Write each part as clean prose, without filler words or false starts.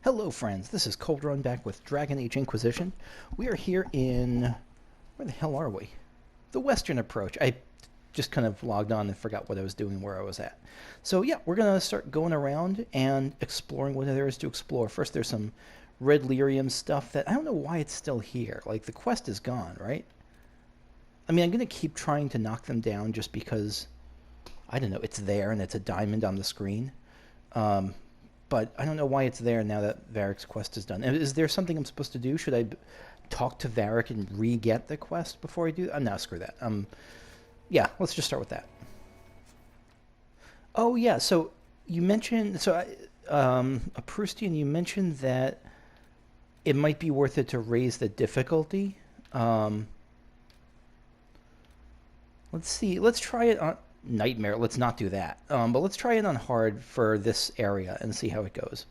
Hello friends, this is Cold Run back with Dragon Age Inquisition. We are here in... where the hell are we? The Western Approach. I just kind of logged on and forgot what I was doing, where I was at. So yeah, we're going to start going around and exploring what there is to explore. First there's some red lyrium stuff that I don't know why it's still here. Like, the quest is gone, right? I mean, I'm going to keep trying to knock them down just because, I don't know, it's there and it's a diamond on the screen. But I don't know why it's there now that Varric's quest is done. Is there something I'm supposed to do? Should I talk to Varric and re-get the quest before I do that? No, screw that. Yeah, let's just start with that. Oh, yeah, so you mentioned... a Proustian, you mentioned that it might be worth it to raise the difficulty. Let's see. Let's try it on... Nightmare. Let's not do that. But let's try it on hard for this area and see how it goes.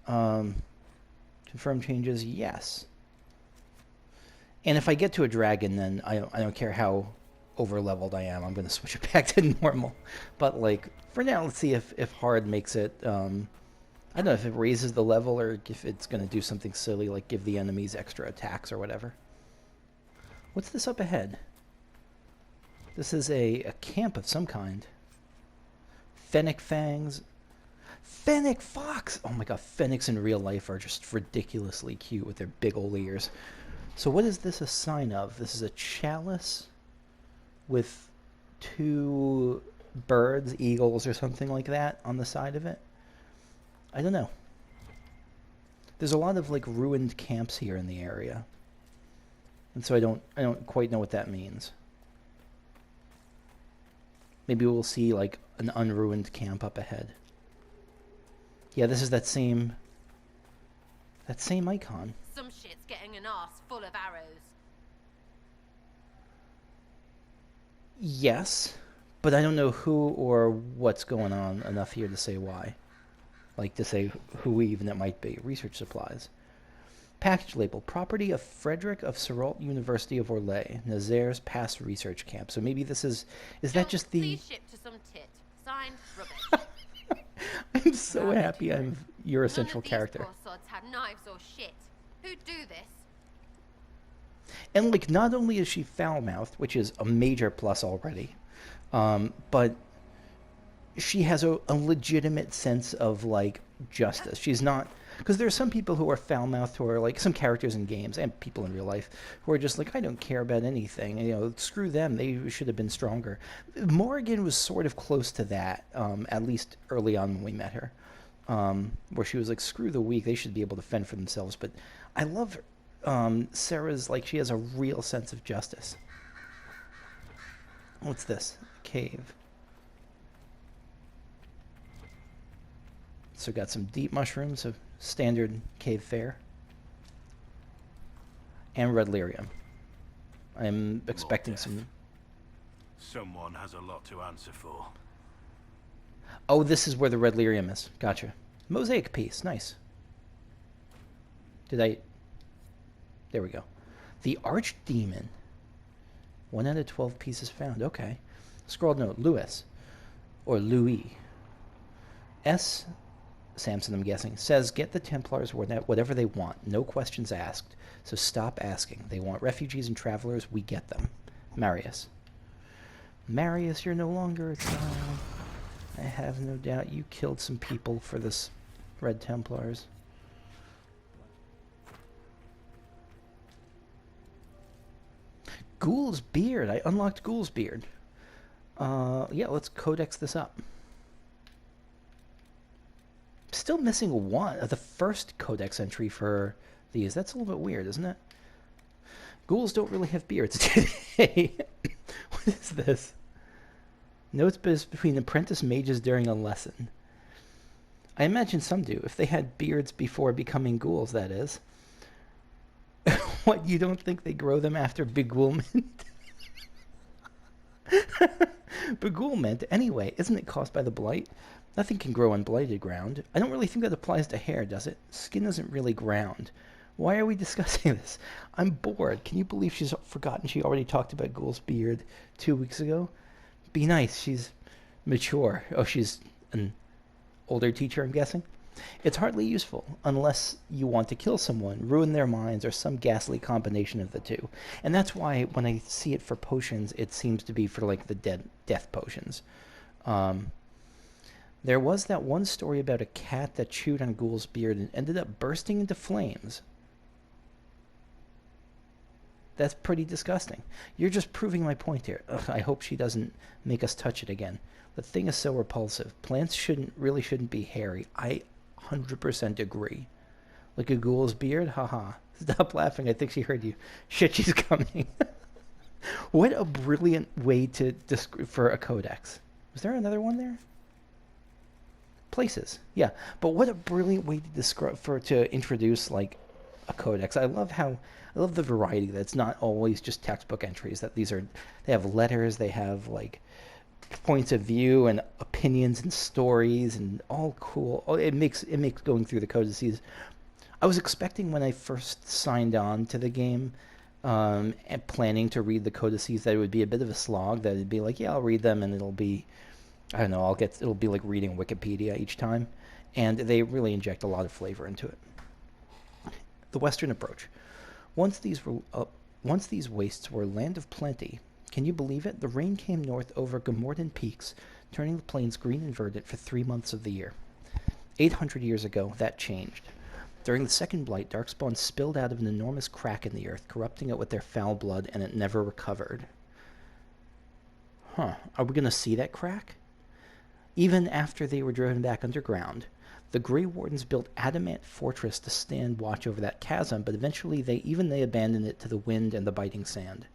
Confirm changes, yes. And if I get to a dragon, then I don't care how over-leveled I am. I'm going to switch it back to normal. But, like, for now, let's see if hard makes it... I don't know if it raises the level or if it's going to do something silly, like give the enemies extra attacks or whatever. What's this up ahead? This is a camp of some kind. Fennec fangs. Fennec fox! Oh my god, Fennecs in real life are just ridiculously cute with their big old ears. So what is this a sign of? This is a chalice with two birds, eagles or something like that on the side of it. I don't know. There's a lot of like ruined camps here in the area. And so I don't quite know what that means. Maybe we'll see, like, an unruined camp up ahead. Yeah, this is that same icon. Some shit's getting an arse full of arrows. Yes, but I don't know who or what's going on enough here to say why. Like, to say who even it might be. Research supplies. Package label. Property of Frederick of Serault University of Orlais. Nazaire's past research camp. So maybe this is... Is that just the... Please ship to some tit. Signed, rubbish. I'm so happy I'm your essential character. None of these poor sods had knives or shit. Who'd do this? And, like, not only is she foul-mouthed, which is a major plus already, but she has a legitimate sense of, like, justice. She's not... Because there are some people who are foul-mouthed who are, like, some characters in games and people in real life who are just like, I don't care about anything. You know, screw them. They should have been stronger. Morrigan was sort of close to that, at least early on when we met her, where she was like, screw the weak. They should be able to fend for themselves. But I love Sarah's, like, she has a real sense of justice. What's this? Cave. So got some deep mushrooms of standard cave fare. And red lyrium. I'm expecting some... Someone has a lot to answer for. Oh, this is where the red lyrium is. Gotcha. Mosaic piece. Nice. Did I... There we go. The Archdemon. 1 out of 12 pieces found. Okay. Scrawled note. Louis. Or Louis. S... Samson, I'm guessing, says get the Templars whatever they want. No questions asked. So stop asking. They want refugees and travelers. We get them. Marius. Marius, you're no longer a child. I have no doubt you killed some people for this Red Templars. Ghoul's Beard. I unlocked Ghoul's Beard. Yeah, let's codex this up. Still missing one of the first codex entry for these. That's a little bit weird, isn't it? Ghouls don't really have beards today. What is this? Notes between apprentice mages during a lesson. I imagine some do, if they had beards before becoming ghouls, that is. What, you don't think they grow them after beghoulement? Beghoulement, anyway, isn't it caused by the blight? Nothing can grow on blighted ground. I don't really think that applies to hair, does it? Skin isn't really ground. Why are we discussing this? I'm bored. Can you believe she's forgotten she already talked about Ghoul's Beard 2 weeks ago? Be nice. She's mature. Oh, she's an older teacher, I'm guessing. It's hardly useful unless you want to kill someone, ruin their minds, or some ghastly combination of the two. And that's why when I see it for potions, it seems to be for like the death potions. There was that one story about a cat that chewed on Ghoul's beard and ended up bursting into flames. That's pretty disgusting. You're just proving my point here. Ugh, I hope she doesn't make us touch it again. The thing is so repulsive. Plants really shouldn't be hairy. I 100% agree. Like a ghoul's beard? Haha. Stop laughing. I think she heard you. Shit, she's coming. What a brilliant way to for a codex. Was there another one there? Places. Yeah. But what a brilliant way to to introduce like a codex. I love the variety that's not always just textbook entries, that they have letters, they have like points of view and opinions and stories and all cool. It makes going through the codices. I was expecting when I first signed on to the game and planning to read the codices that it would be a bit of a slog, that it'd be like, yeah, I'll read them and it'll be, I don't know, it'll be like reading Wikipedia each time. And they really inject a lot of flavor into it. The Western approach. Once these wastes were a land of plenty. Can you believe it? The rain came north over Gomordan peaks, turning the plains green and verdant for 3 months of the year. 800 years ago, that changed. During the second blight, darkspawn spilled out of an enormous crack in the earth, corrupting it with their foul blood, and it never recovered. Huh. Are we going to see that crack? Even after they were driven back underground, the Grey Wardens built adamant fortress to stand watch over that chasm, but eventually they abandoned it to the wind and the biting sand.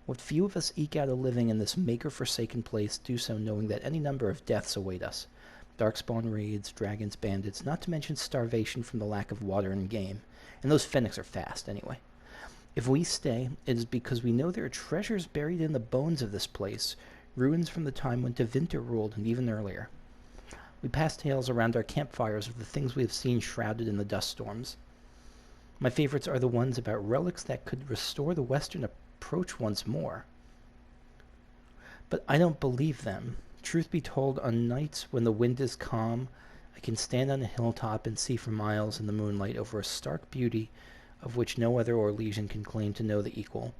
What few of us eke out a living in this maker-forsaken place do so knowing that any number of deaths await us. Darkspawn raids, dragons, bandits, not to mention starvation from the lack of water and game. And those fennecs are fast, anyway. If we stay, it is because we know there are treasures buried in the bones of this place, ruins from the time when Tevinter ruled and even earlier. We pass tales around our campfires of the things we have seen shrouded in the dust storms. My favorites are the ones about relics that could restore the Western approach once more. But I don't believe them. Truth be told, on nights when the wind is calm, I can stand on a hilltop and see for miles in the moonlight over a stark beauty of which no other Orlesian can claim to know the equal.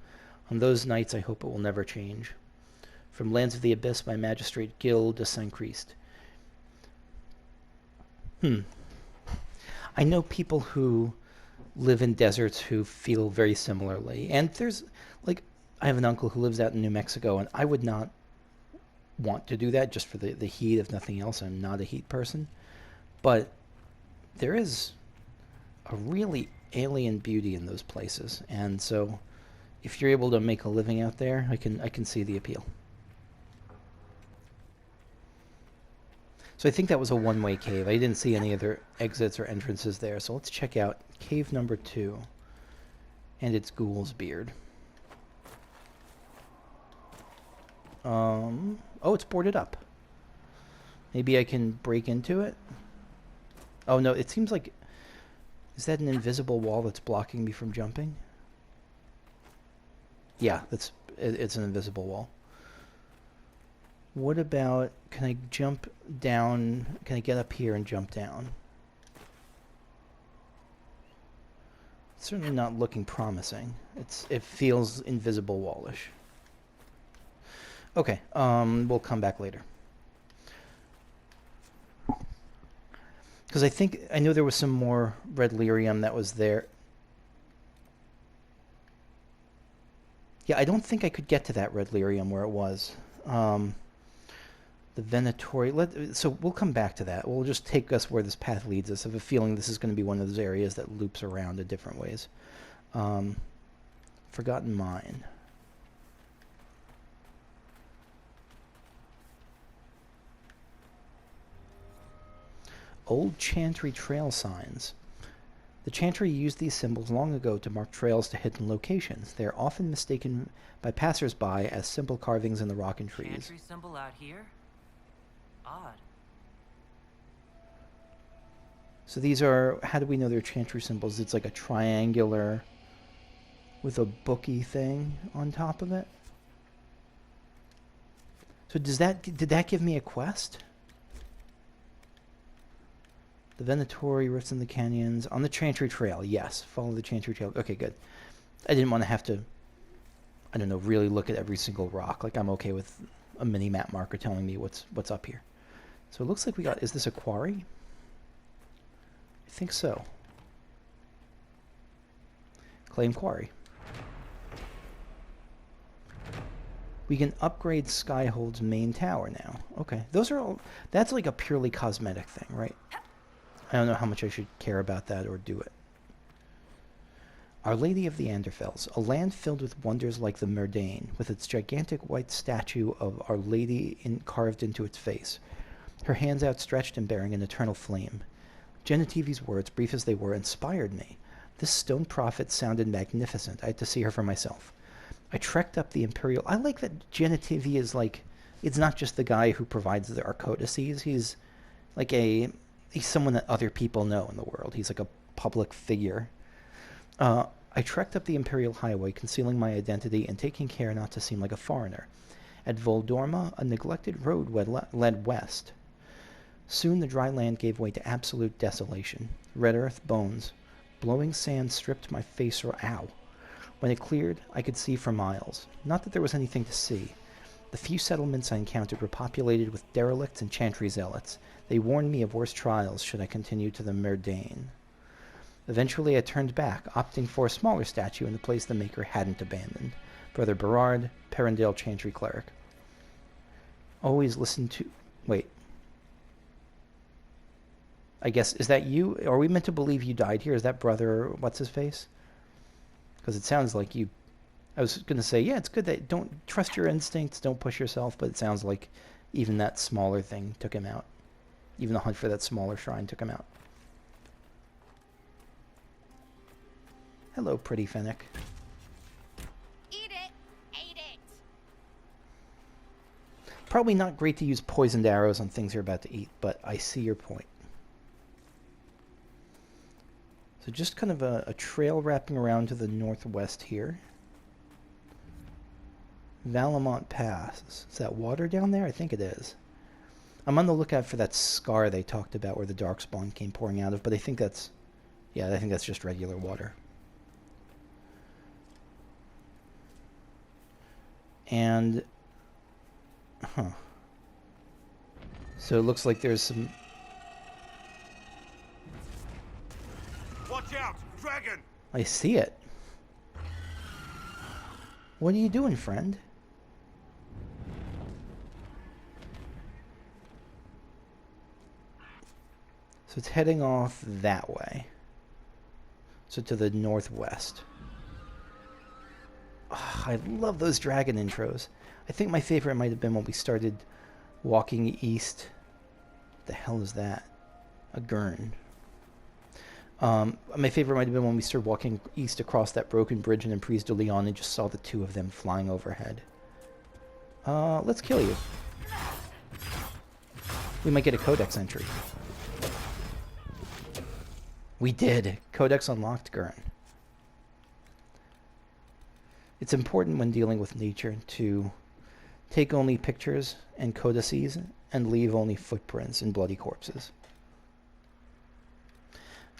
On those nights I hope it will never change. From Lands of the Abyss by Magistrate Gil de Saint-Christ. I know people who live in deserts who feel very similarly. And there's, like, I have an uncle who lives out in New Mexico, and I would not want to do that just for the heat, if nothing else. I'm not a heat person. But there is a really alien beauty in those places. And so if you're able to make a living out there, I can see the appeal. So I think that was a one-way cave. I didn't see any other exits or entrances there. So let's check out cave number 2. And it's Ghoul's Beard. Oh, it's boarded up. Maybe I can break into it? Oh, no, it seems like... Is that an invisible wall that's blocking me from jumping? Yeah, it's an invisible wall. What about, can I jump down? Can I get up here and jump down? It's certainly not looking promising. It feels invisible wallish. Okay, we'll come back later. Because I know there was some more red lyrium that was there. Yeah, I don't think I could get to that red lyrium where it was. The Venatori. So we'll come back to that. We'll just take us where this path leads us. I have a feeling this is going to be one of those areas that loops around in different ways. Forgotten Mine. Old Chantry trail signs. The Chantry used these symbols long ago to mark trails to hidden locations. They are often mistaken by passers-by as simple carvings in the rock and trees. Chantry symbol out here? Odd. So these are, how do we know they're Chantry symbols? It's like a triangular with a booky thing on top of it. So did that give me a quest? The Venatori rifts in the canyons. On the Chantry Trail, yes. Follow the Chantry Trail. Okay, good. I didn't want to have to, I don't know, really look at every single rock. Like, I'm okay with a mini-map marker telling me what's up here. So it looks like we got... Is this a quarry? I think so. Claim quarry. We can upgrade Skyhold's main tower now. Okay. Those are all... That's like a purely cosmetic thing, right? I don't know how much I should care about that or do it. Our Lady of the Anderfels, a land filled with wonders like the Murdain, with its gigantic white statue of Our Lady carved into its face, her hands outstretched and bearing an eternal flame. Genetivi's words, brief as they were, inspired me. This stone prophet sounded magnificent. I had to see her for myself. I trekked up the Imperial... I like that Genetivi is like... It's not just the guy who provides the Arcodices. He's like a... He's someone that other people know in the world. He's like a public figure. I trekked up the Imperial Highway, concealing my identity and taking care not to seem like a foreigner. At Voldorma, a neglected road led west. Soon the dry land gave way to absolute desolation. Red earth, bones. Blowing sand stripped my face ow. When it cleared, I could see for miles. Not that there was anything to see. The few settlements I encountered were populated with derelicts and chantry zealots. They warned me of worse trials should I continue to the Murdain. Eventually I turned back, opting for a smaller statue in the place the Maker hadn't abandoned. Brother Berard, Perendale Chantry Cleric. Always listen to... Wait. I guess, is that you? Are we meant to believe you died here? Is that Brother... What's-his-face? Because it sounds like you... I was going to say, yeah, it's good that... Don't trust your instincts, don't push yourself, but it sounds like even that smaller thing took him out. Even the hunt for that smaller shrine took him out. Hello, pretty Fennec. Eat it! Ate it! Probably not great to use poisoned arrows on things you're about to eat, but I see your point. So just kind of a trail wrapping around to the northwest here. Valamont Pass. Is that water down there? I think it is. I'm on the lookout for that scar they talked about where the Darkspawn came pouring out of, but I think that's... Yeah, I think that's just regular water. And... Huh. So it looks like there's some... Watch out! Dragon! I see it. What are you doing, friend? So it's heading off that way. So to the northwest. Oh, I love those dragon intros. I think my favorite might have been when we started walking east. What the hell is that? A Gurn. My favorite might have been when we started walking east across that broken bridge in Emprise de Lyon and just saw the two of them flying overhead. Let's kill you. We might get a codex entry. We did. Codex unlocked, Gurn. It's important when dealing with nature to take only pictures and codices and leave only footprints and bloody corpses.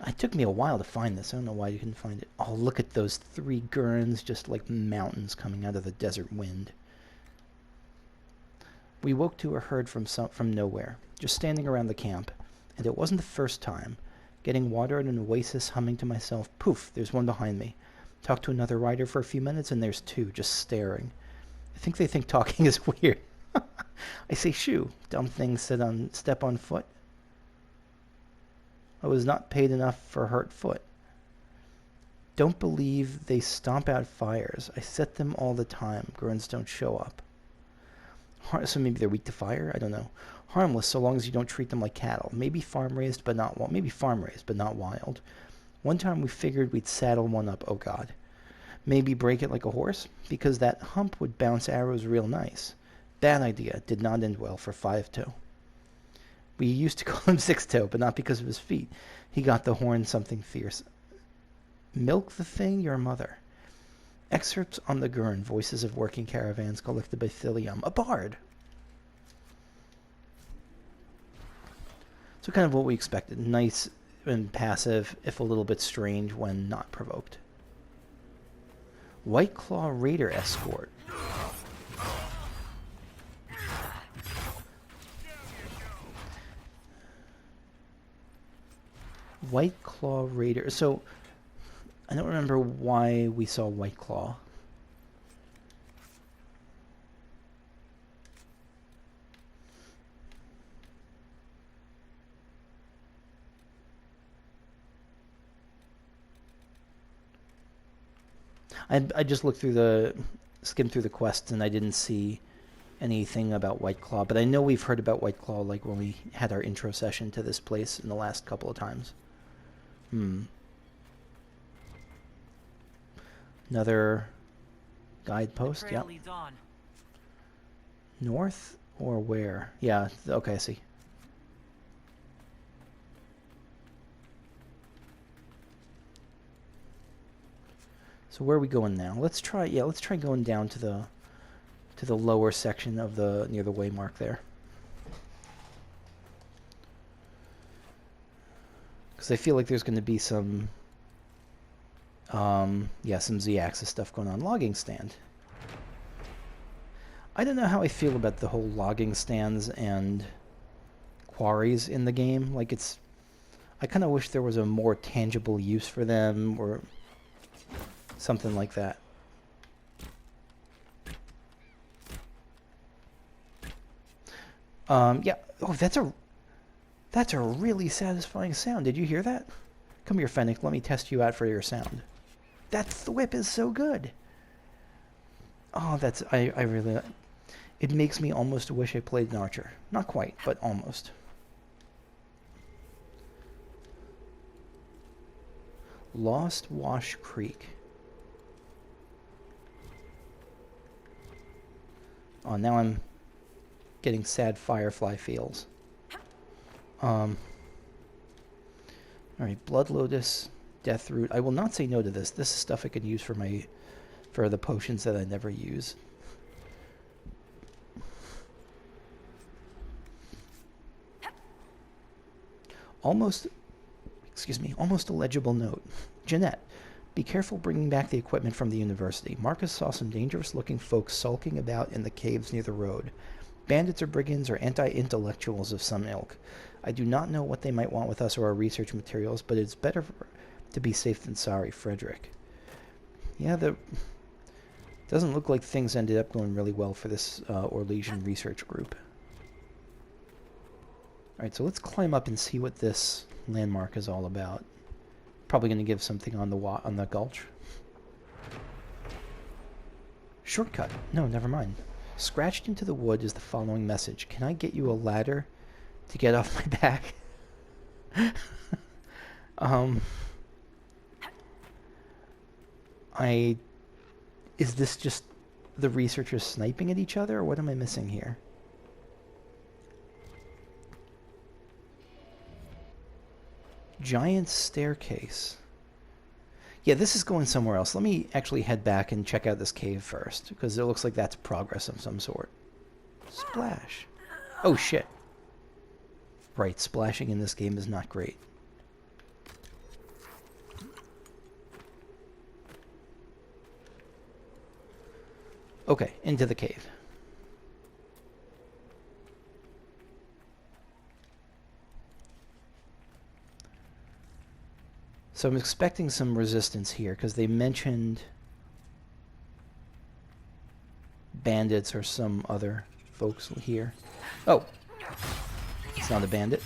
It took me a while to find this. I don't know why you couldn't find it. Oh, look at those 3 Gurns, just like mountains coming out of the desert wind. We woke to a herd from nowhere, just standing around the camp, and it wasn't the first time. Getting water at an oasis, humming to myself, poof, there's one behind me. Talk to another rider for a few minutes, and there's 2 just staring. I think they think talking is weird. I say, shoo, dumb thing, step on foot. I was not paid enough for hurt foot. Don't believe they stomp out fires. I set them all the time. Grunts don't show up. So maybe they're weak to fire? I don't know. Harmless so long as you don't treat them like cattle. Maybe farm-raised, but not wild. Maybe farm-raised, but not wild. One time we figured we'd saddle one up. Oh, God. Maybe break it like a horse? Because that hump would bounce arrows real nice. Bad idea. Did not end well for 5-toe. We used to call him 6-toe, but not because of his feet. He got the horn something fierce. Milk the thing, your mother. Excerpts on the Gurn, voices of working caravans collected by Thilium. A bard! So kind of what we expected. Nice and passive, if a little bit strange when not provoked. White Claw Raider Escort. White Claw Raider. So, I don't remember why we saw White Claw. I just looked through skimmed through the quests, and I didn't see anything about White Claw, but I know we've heard about White Claw like when we had our intro session to this place in the last couple of times. Another guidepost, The trail leads on. North or where? Yeah, okay, I see. So where are we going now? Let's try going down to the lower section of near the waymark there. Because I feel like there's going to be some Z-axis stuff going on. Logging stand. I don't know how I feel about the whole logging stands and quarries in the game. Like, I kind of wish there was a more tangible use for them, or something like that. Yeah. Oh, that's a really satisfying sound. Did you hear that? Come here, Fennec. Let me test you out for your sound. The whip is so good. Oh, I really... It makes me almost wish I played an archer. Not quite, but almost. Lost Wash Creek. Oh, now I'm getting sad Firefly feels. Alright, Blood Lotus, Death Root. I will not say no to this. This is stuff I could use for the potions that I never use. Almost a legible note. Jeanette, be careful bringing back the equipment from the university. Marcus saw some dangerous-looking folks sulking about in the caves near the road. Bandits or brigands or anti-intellectuals of some ilk. I do not know what they might want with us or our research materials, but it's better to be safe than sorry, Frederick. Yeah, doesn't look like things ended up going really well for this Orlesian research group. Alright, so let's climb up and see what this landmark is all about. Probably going to give something on the gulch. Shortcut. No, never mind. Scratched into the wood is the following message. Can I get you a ladder to get off my back? Is this just the researchers sniping at each other, or what am I missing here? Giant staircase. Yeah, this is going somewhere else. Let me actually head back and check out this cave first, because it looks like that's progress of some sort. Splash. Oh, shit. Right, splashing in this game is not great. Okay, into the cave. So I'm expecting some resistance here, because they mentioned bandits or some other folks here. Oh! It's not a bandit.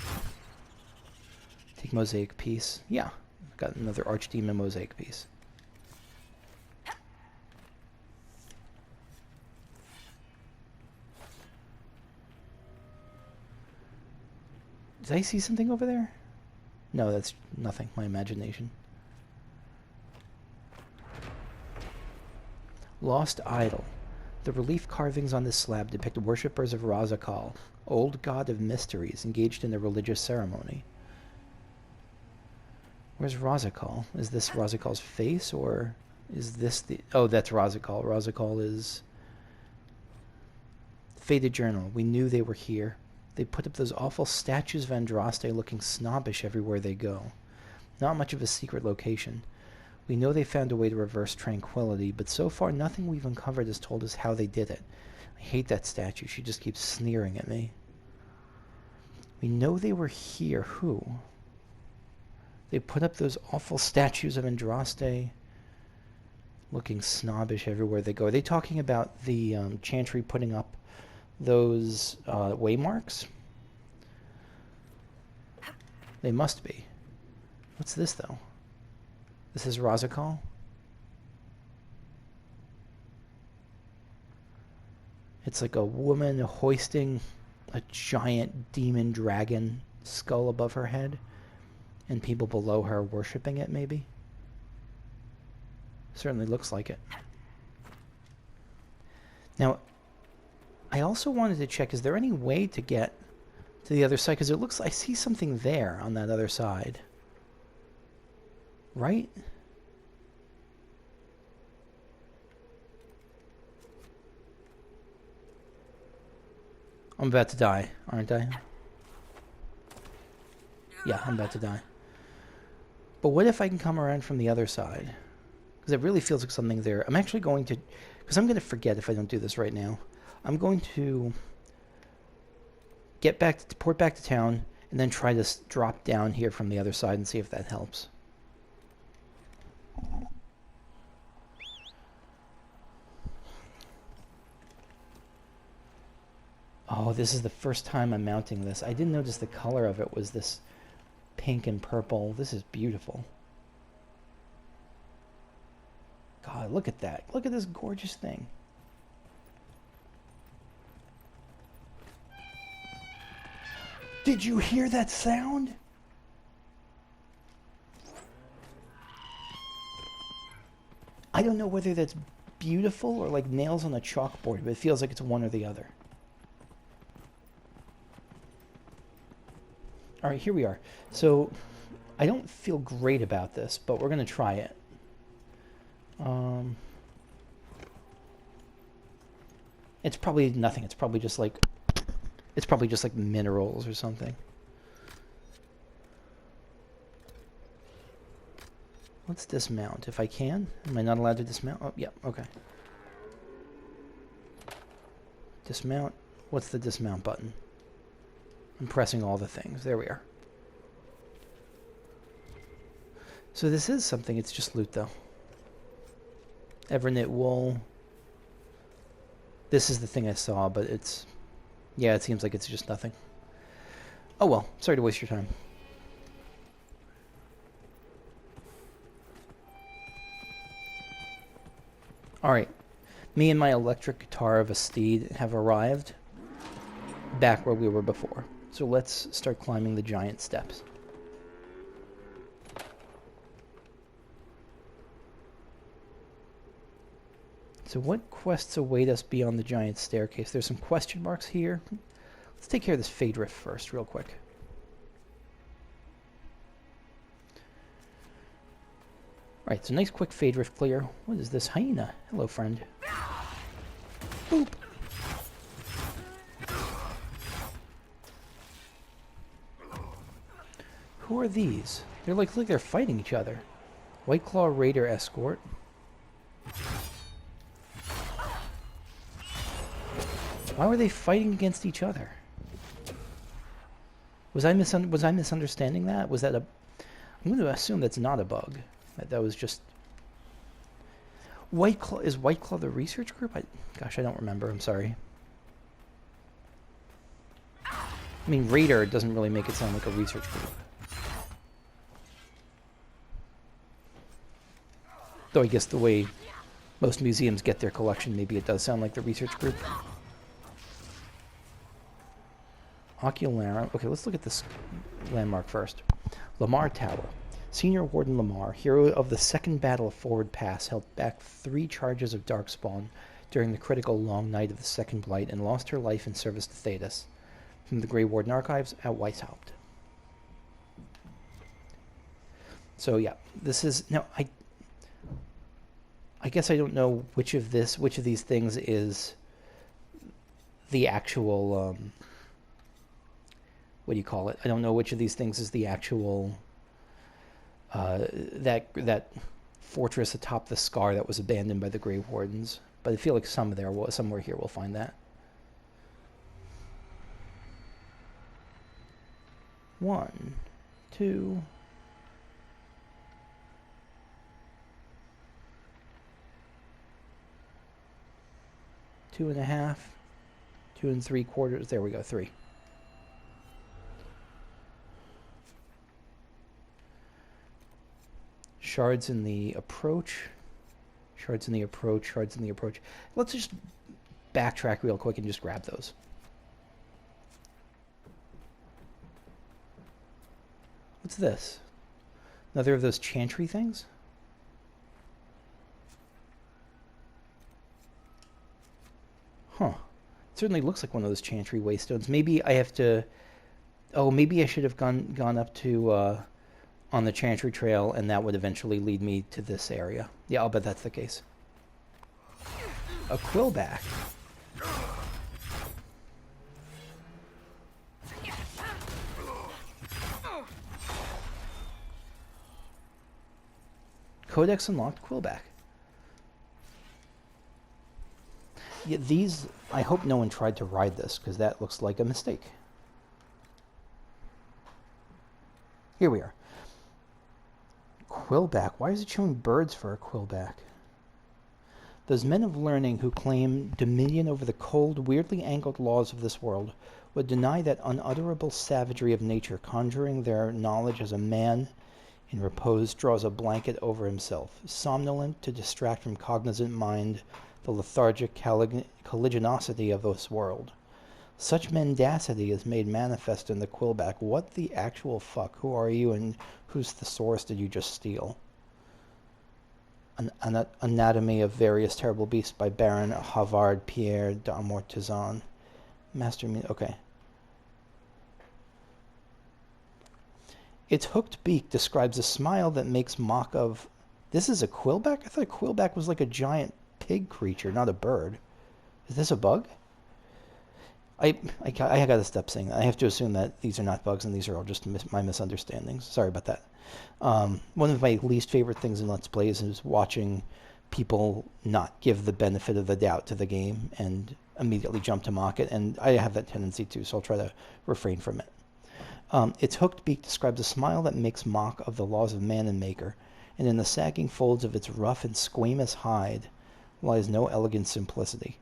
Take mosaic piece. Yeah, got another archdemon mosaic piece. Did I see something over there? No, that's nothing. My imagination. Lost Idol. The relief carvings on this slab depict worshippers of Razakal, old god of mysteries, engaged in a religious ceremony. Where's Razakal? Is this Razakal's face, or is this the... Oh, that's Razakal. Razakal is... Faded Journal. We knew they were here. They put up those awful statues of Andraste looking snobbish everywhere they go. Not much of a secret location. We know they found a way to reverse tranquility, but so far nothing we've uncovered has told us how they did it. I hate that statue. She just keeps sneering at me. We know they were here. Who? They put up those awful statues of Andraste looking snobbish everywhere they go. Are they talking about the Chantry putting up those waymarks? They must be. What's this, though? This is Razakal? It's like a woman hoisting a giant demon dragon skull above her head, and people below her worshipping it, maybe? Certainly looks like it. Now, I also wanted to check, is there any way to get to the other side? Because it looks, I see something there on that other side. Right? I'm about to die, aren't I? Yeah, I'm about to die. But what if I can come around from the other side? Because it really feels like something there. I'm actually going to... Because I'm going to forget if I don't do this right now. I'm going to port back to town, and then try to drop down here from the other side and see if that helps. Oh, this is the first time I'm mounting this. I didn't notice the color of it was this pink and purple. This is beautiful. God, look at that. Look at this gorgeous thing. Did you hear that sound? I don't know whether that's beautiful or like nails on a chalkboard, but it feels like it's one or the other. All right, here we are. So I don't feel great about this, but we're going to try it. It's probably nothing. It's probably just like minerals or something. Let's dismount if I can. Am I not allowed to dismount? Oh, yeah, okay. Dismount. What's the dismount button? I'm pressing all the things. There we are. So this is something. It's just loot, though. Everknit wool. This is the thing I saw, but it's... Yeah, it seems like it's just nothing. Oh well, sorry to waste your time. Alright, me and my electric guitar of a steed have arrived back where we were before. So let's start climbing the giant steps. So what quests await us beyond the giant staircase? There's some question marks here. Let's take care of this Fade Rift first, real quick. Alright, so nice quick Fade Rift clear. What is this? Hyena. Hello, friend. Boop. Who are these? They're like they're fighting each other. White Claw Raider Escort. Why were they fighting against each other? Was I misunderstanding that? Was that a... I'm going to assume that's not a bug. That was just... White Claw... Is White Claw the research group? Gosh, I don't remember. I'm sorry. I mean, Raider doesn't really make it sound like a research group. Though I guess the way most museums get their collection, maybe it does sound like the research group. Ocularum. Okay, let's look at this landmark first. Lamar Tower. Senior Warden Lamar, hero of the Second Battle of Forward Pass, held back 3 charges of Darkspawn during the critical long night of the Second Blight and lost her life in service to Thedas. From the Grey Warden Archives at Weishaupt. So yeah, this is... Now, I guess I don't know which of these things is the actual... what do you call it? I don't know which of these things is the actual that fortress atop the scar that was abandoned by the Grave Wardens. But I feel like somewhere here we'll find that. 1, 2. Two and a half, 2 3/4. There we go, 3. Shards in the approach. Shards in the approach. Shards in the approach. Let's just backtrack real quick and just grab those. What's this? Another of those chantry things? Huh. It certainly looks like one of those chantry waystones. Maybe I have to... Oh, maybe I should have gone up to... on the Chantry Trail, and that would eventually lead me to this area. Yeah, I'll bet that's the case. A quillback. Codex unlocked quillback. Yeah, these... I hope no one tried to ride this, because that looks like a mistake. Here we are. Quillback. Why is it showing birds for a quillback? Those men of learning who claim dominion over the cold, weirdly angled laws of this world would deny that unutterable savagery of nature, conjuring their knowledge as a man in repose draws a blanket over himself, somnolent to distract from cognizant mind the lethargic caliginosity of this world. Such mendacity is made manifest in the quillback. What the actual fuck? Who are you, and whose thesaurus did you just steal? An Anatomy of Various Terrible Beasts by Baron Havard Pierre d'Amortizan. Okay. Its hooked beak describes a smile that makes mock of... This is a quillback? I thought a quillback was like a giant pig creature, not a bird. Is this a bug? I gotta stop saying that. I have to assume that these are not bugs and these are all just my misunderstandings. Sorry about that. One of my least favorite things in Let's Plays is watching people not give the benefit of the doubt to the game and immediately jump to mock it, and I have that tendency too, so I'll try to refrain from it. Its hooked beak describes a smile that makes mock of the laws of man and maker, and in the sagging folds of its rough and squamous hide lies no elegant simplicity.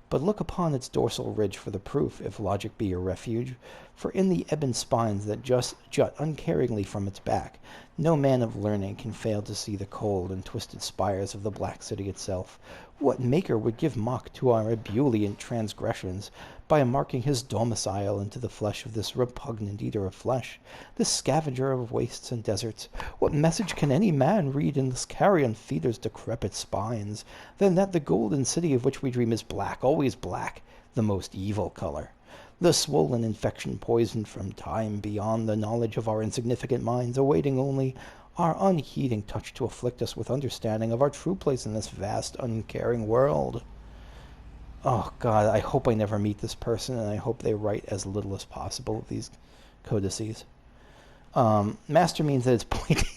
But look upon its dorsal ridge for the proof, if logic be your refuge, for in the ebon spines that just jut uncaringly from its back, no man of learning can fail to see the cold and twisted spires of the black city itself. What maker would give mock to our ebullient transgressions by marking his domicile into the flesh of this repugnant eater of flesh, this scavenger of wastes and deserts? What message can any man read in this carrion feeder's decrepit spines, than that the golden city of which we dream is black, always black, the most evil color? The swollen infection poisoned from time beyond the knowledge of our insignificant minds, awaiting only our unheeding touch to afflict us with understanding of our true place in this vast, uncaring world. Oh God, I hope I never meet this person, and I hope they write as little as possible of these codices. Master means that it's pointing.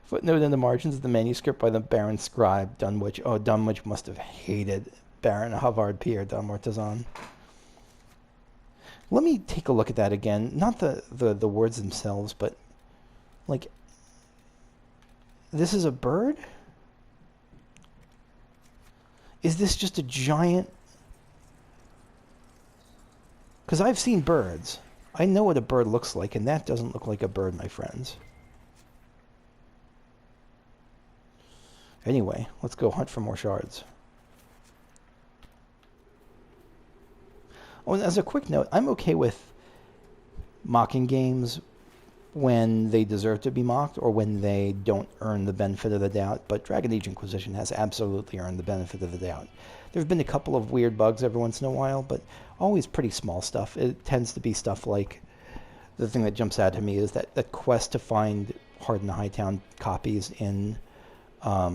Footnote in the margins of the manuscript by the Baron Scribe, Dunwich. Oh, Dunwich must have hated Baron Havard Pierre d'Amortizan. Let me take a look at that again. Not the words themselves, but like, this is a bird? Is this just a giant... Because I've seen birds. I know what a bird looks like, and that doesn't look like a bird, my friends. Anyway, let's go hunt for more shards. Oh, and as a quick note, I'm okay with mocking games when they deserve to be mocked or when they don't earn the benefit of the doubt, but Dragon Age Inquisition has absolutely earned the benefit of the doubt. There have been a couple of weird bugs every once in a while, but always pretty small stuff. It tends to be stuff like, the thing that jumps out to me is that quest to find Hardened Hightown copies in, what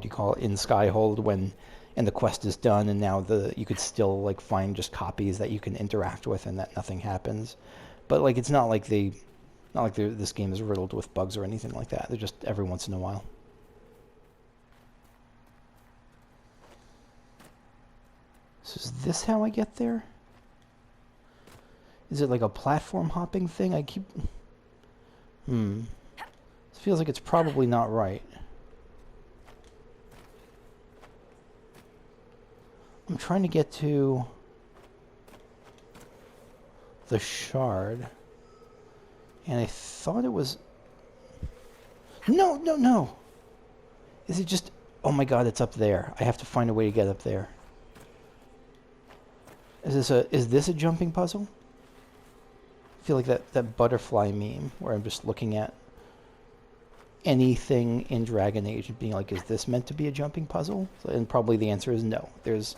do you call it, in Skyhold, when and the quest is done, and now you could still like find just copies that you can interact with, and that nothing happens. But like it's not like this game is riddled with bugs or anything like that. They're just every once in a while. So is this how I get there? Is it like a platform hopping thing? I keep... This feels like it's probably not right. I'm trying to get to the shard. And I thought it was... No, no, no! Is it just... Oh my god, it's up there. I have to find a way to get up there. Is this a jumping puzzle? I feel like that butterfly meme where I'm just looking at anything in Dragon Age and being like, is this meant to be a jumping puzzle? And probably the answer is no. There's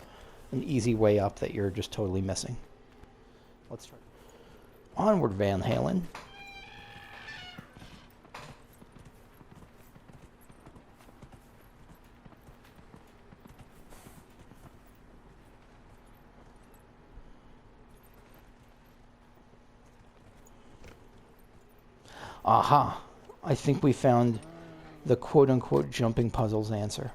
an easy way up that you're just totally missing. Let's try. Onward, Van Halen. Aha! I think we found the quote-unquote jumping puzzle's answer.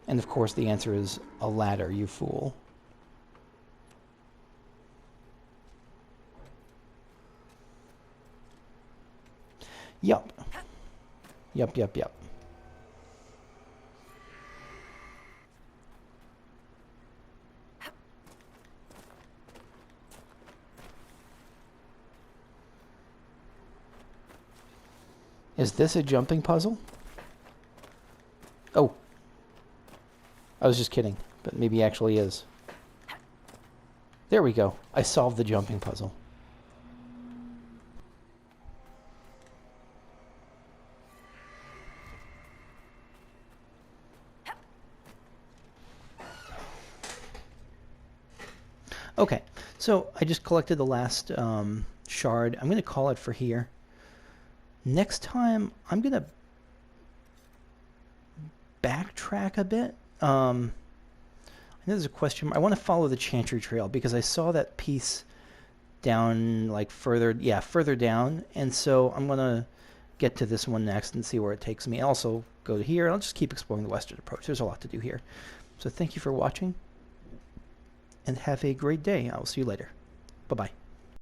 And of course the answer is a ladder, you fool. Yup. Yup, yup, yup. Is this a jumping puzzle? Oh. I was just kidding, but maybe actually is. There we go. I solved the jumping puzzle. Okay, so I just collected the last shard. I'm going to call it for here. Next time, I'm going to backtrack a bit. I know there's a question. I want to follow the Chantry Trail because I saw that piece down, like further down. And so I'm going to get to this one next and see where it takes me. Also go to here. I'll just keep exploring the Western approach. There's a lot to do here. So thank you for watching and have a great day. I will see you later. Bye-bye.